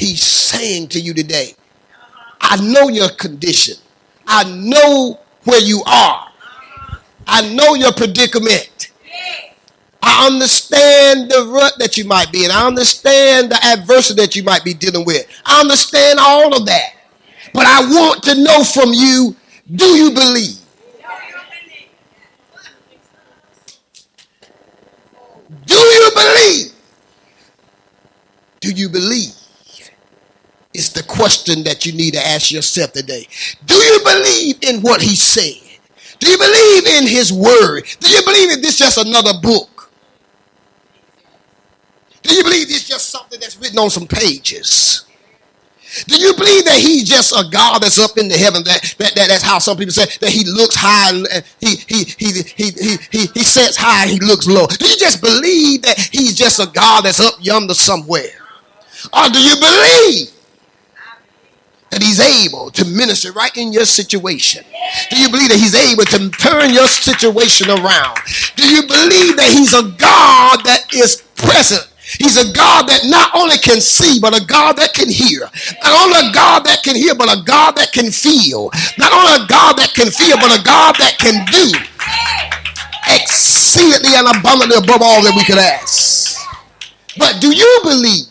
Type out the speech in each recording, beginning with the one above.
he's saying to you today. I know your condition. I know where you are. I know your predicament. I understand the rut that you might be in. I understand the adversity that you might be dealing with. I understand all of that. But I want to know from you, do you believe? Do you believe? Do you believe? It's the question that you need to ask yourself today. Do you believe in what he said? Do you believe in his word? Do you believe that this is just another book? Do you believe it's just something that's written on some pages? Do you believe that he's just a God that's up in the heaven? That's how some people say that he looks high and he sits high and he looks low. Do you just believe that he's just a God that's up yonder somewhere? Or do you believe that he's able to minister right in your situation? Do you believe that he's able to turn your situation around? Do you believe that he's a God that is present? He's a God that not only can see, but a God that can hear. Not only a God that can hear, but a God that can feel. Not only a God that can feel, but a God that can do exceedingly and abundantly above all that we could ask. But do you believe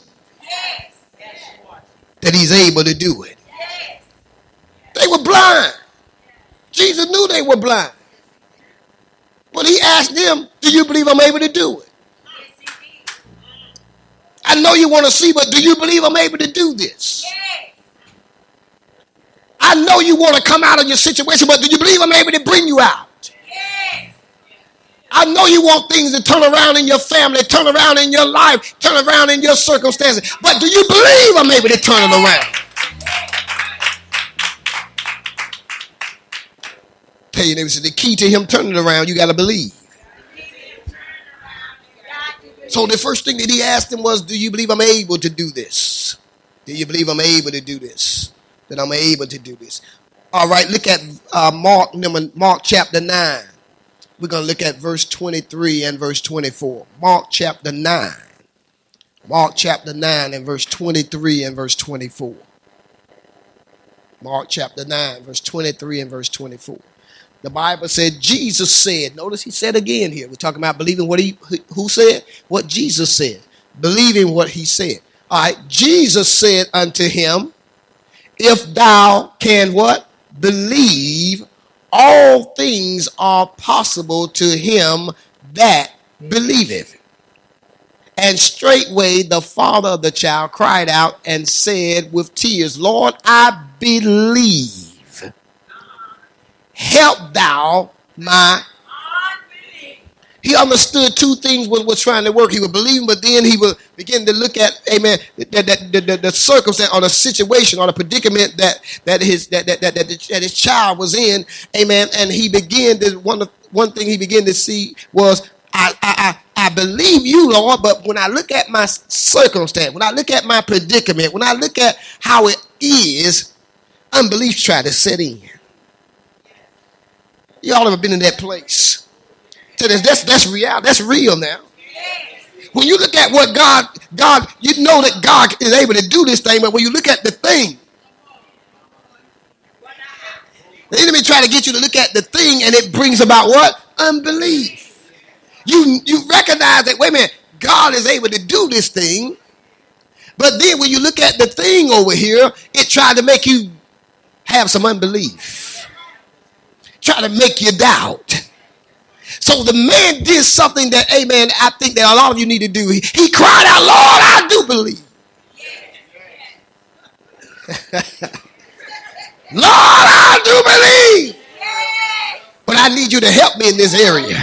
that he's able to do it? They were blind. Jesus knew they were blind. But he asked them, do you believe I'm able to do it? I know you want to see, but do you believe I'm able to do this? I know you want to come out of your situation, but do you believe I'm able to bring you out? I know you want things to turn around in your family, turn around in your life, turn around in your circumstances, but do you believe I'm able to turn it around? Tell your neighbor, the key to him turning it around, you got to believe. So the first thing that he asked him was, do you believe I'm able to do this? Do you believe I'm able to do this? That I'm able to do this. All right, look at Mark chapter 9. We're going to look at verse 23 and verse 24. Mark chapter 9. Mark chapter 9 and verse 23 and verse 24. Mark chapter 9, verse 23 and verse 24. The Bible said, Jesus said, notice he said again here. We're talking about believing what who said? What Jesus said. Believing what he said. All right, Jesus said unto him, if thou can what? Believe, all things are possible to him that believeth. And straightway the father of the child cried out and said with tears, Lord, I believe. Help thou my unbelief. He understood two things when was trying to work. He would believe, but then he would begin to look at, amen, the circumstance or the situation or the predicament that his child was in, amen. And he began to one thing he began to see was, I believe you, Lord, but when I look at my circumstance, when I look at my predicament, when I look at how it is, unbelief tried to set in. Y'all ever been in that place? So that's real. That's real now. When you look at what God, you know that God is able to do this thing, but when you look at the thing, the enemy try to get you to look at the thing, and it brings about what? Unbelief. You recognize that, wait a minute, God is able to do this thing, but then when you look at the thing over here, it tried to make you have some unbelief. Try to make you doubt. So the man did something that, amen, I think that a lot of you need to do. He cried out, Lord, I do believe. Lord, I do believe. But I need you to help me in this area.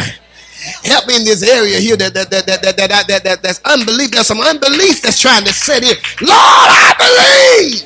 Help me in this area here that's unbelief. There's some unbelief that's trying to set in. Lord, I believe.